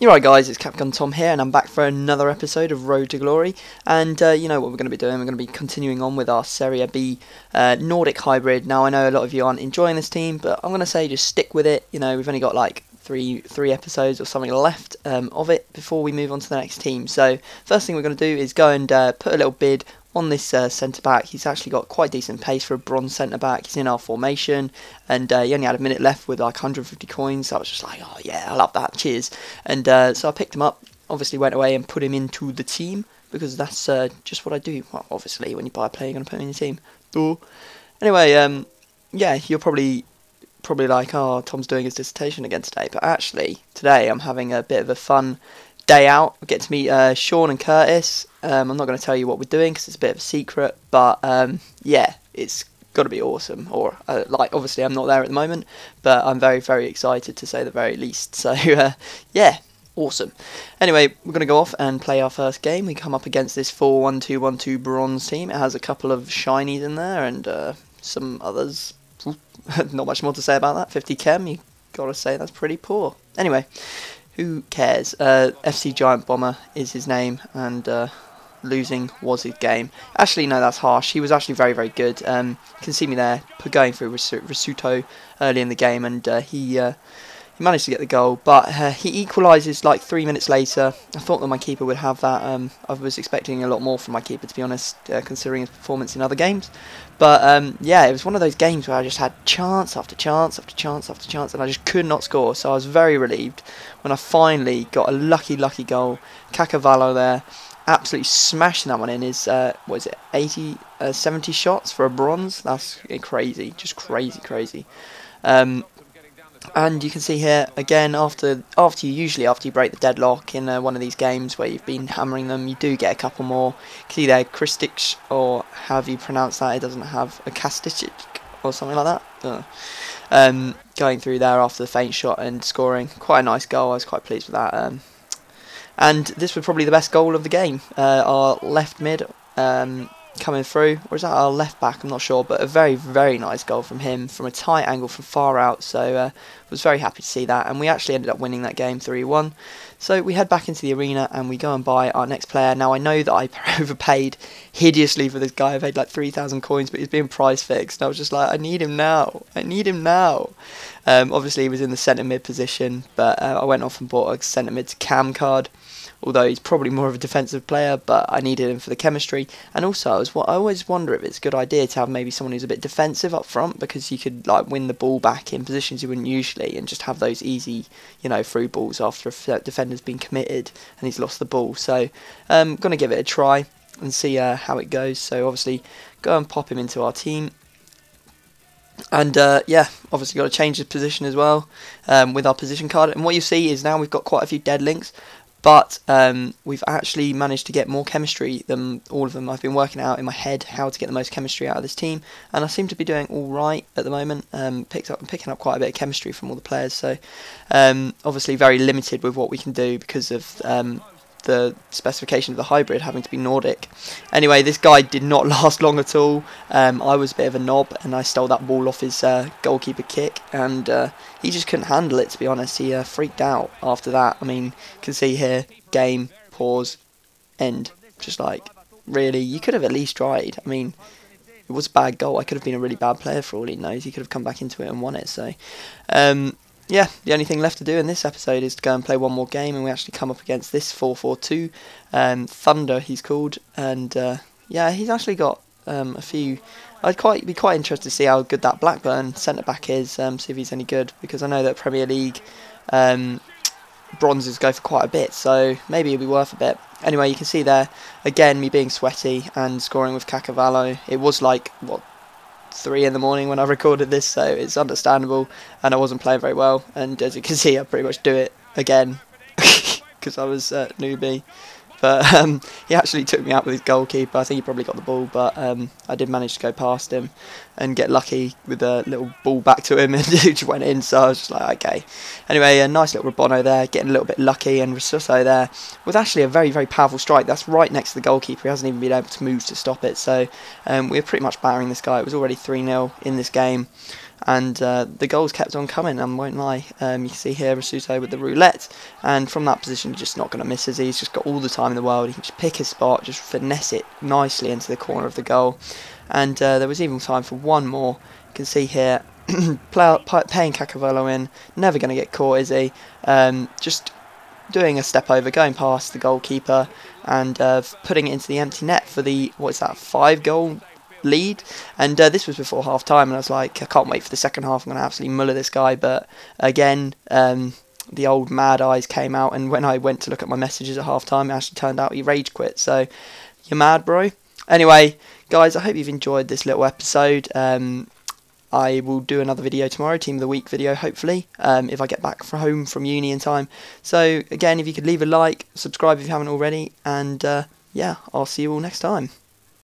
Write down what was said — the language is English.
You're right guys, it's Capcom Tom here and I'm back for another episode of Road to Glory, and you know what we're going to be doing. We're going to be continuing on with our Serie B Nordic hybrid. Now I know a lot of you aren't enjoying this team, but I'm going to say just stick with it. You know, we've only got like three episodes or something left of it before we move on to the next team. So first thing we're going to do is go and put a little bid on this centre back. He's actually got quite decent pace for a bronze centre back. He's in our formation, and he only had a minute left with like 150 coins. So I was just like, oh yeah, I love that, cheers. And so I picked him up. Obviously went away and put him into the team because that's just what I do. Well, obviously when you buy a player, you're gonna put him in your team. Ooh. Anyway, yeah, you're probably like, oh, Tom's doing his dissertation again today, but actually today I'm having a bit of a fun day out. We get to meet Sean and Curtis. I'm not going to tell you what we're doing because it's a bit of a secret, but yeah, it's got to be awesome. Or like, obviously I'm not there at the moment, but I'm very excited to say the very least. So yeah, awesome. Anyway, we're going to go off and play our first game. We come up against this 4-1-2-1-2 bronze team. It has a couple of shinies in there and some others. Not much more to say about that. 50 chem, you gotta say that's pretty poor. Anyway, who cares? FC Giant Bomber is his name, and losing was his game. Actually, no, that's harsh. He was actually very good. You can see me there going through Risuto early in the game, and he managed to get the goal, but he equalises like 3 minutes later. I thought that my keeper would have that. I was expecting a lot more from my keeper, to be honest, considering his performance in other games. But yeah, it was one of those games where I just had chance after chance after chance after chance, and I just could not score. So I was very relieved when I finally got a lucky goal. Cacavallo there, absolutely smashing that one in. His what is it, 70 shots for a bronze? That's crazy, just crazy. And you can see here again, after you break the deadlock in one of these games where you've been hammering them, you do get a couple more. You can see there Kristic, or however you pronounce that. It doesn't have a Kastic or something like that. Going through there after the feint shot and scoring quite a nice goal. I was quite pleased with that. And this was probably the best goal of the game. Our left mid coming through, or is that our left back? I'm not sure, but a very nice goal from him from a tight angle from far out. So was very happy to see that, and we actually ended up winning that game 3-1. So we head back into the arena and we go and buy our next player. Now I know that I overpaid hideously for this guy. I paid like 3,000 coins, but he's being price fixed, and I was just like, I need him now. Obviously he was in the centre mid position, but I went off and bought a centre mid to cam card. Although he's probably more of a defensive player, but I needed him for the chemistry. And also, I always wonder if it's a good idea to have maybe someone who's a bit defensive up front, because you could like win the ball back in positions you wouldn't usually, and just have those easy, you know, through balls after a defender's been committed and he's lost the ball. So I'm going to give it a try and see how it goes. So obviously, go and pop him into our team. And yeah, obviously got to change his position as well with our position card. And what you see is now we've got quite a few dead links. But we've actually managed to get more chemistry than all of them. I've been working out in my head how to get the most chemistry out of this team, and I seem to be doing all right at the moment. Picking up quite a bit of chemistry from all the players. So obviously very limited with what we can do because of the specification of the hybrid having to be Nordic. Anyway, this guy did not last long at all. I was a bit of a knob and I stole that ball off his goalkeeper kick, and he just couldn't handle it, to be honest. He freaked out after that. I mean, you can see here, game, pause, end. Just like, really, you could have at least tried. I mean, it was a bad goal. I could have been a really bad player for all he knows. He could have come back into it and won it. So yeah, the only thing left to do in this episode is to go and play one more game, and we actually come up against this 4-4-2, Thunder he's called, and yeah, he's actually got a few. I'd be quite interested to see how good that Blackburn centre back is, see if he's any good, because I know that Premier League bronzes go for quite a bit, so maybe it'll be worth a bit. Anyway, you can see there again me being sweaty and scoring with Cacavallo. It was like what, 3 in the morning when I recorded this, so it's understandable, and I wasn't playing very well, and as you can see I pretty much do it again because I was newbie. But he actually took me out with his goalkeeper. I think he probably got the ball, but I did manage to go past him and get lucky with a little ball back to him, and he just went in, so I was just like, okay. Anyway, a nice little Rabono there, getting a little bit lucky, and Risuto there with actually a very powerful strike. That's right next to the goalkeeper. He hasn't even been able to move to stop it, so we're pretty much battering this guy. It was already 3-0 in this game. and the goals kept on coming. I won't lie. You can see here Rasuto with the roulette, and from that position, just not going to miss, is he? He's just got all the time in the world. He can just pick his spot, just finesse it nicely into the corner of the goal. And there was even time for one more. You can see here, paying Cacavolo in, never going to get caught, is he? Just doing a step over, going past the goalkeeper, and putting it into the empty net for the, what is that, 5-goal lead. And this was before half time, and I was like, I can't wait for the second half. I'm going to absolutely muller this guy. But again, the old mad eyes came out, and when I went to look at my messages at half time, it actually turned out he rage quit. So you're mad, bro. Anyway, guys, I hope you've enjoyed this little episode. I will do another video tomorrow, Team of the Week video, hopefully, if I get back home from uni in time. So, again, if you could leave a like, subscribe if you haven't already, and yeah, I'll see you all next time.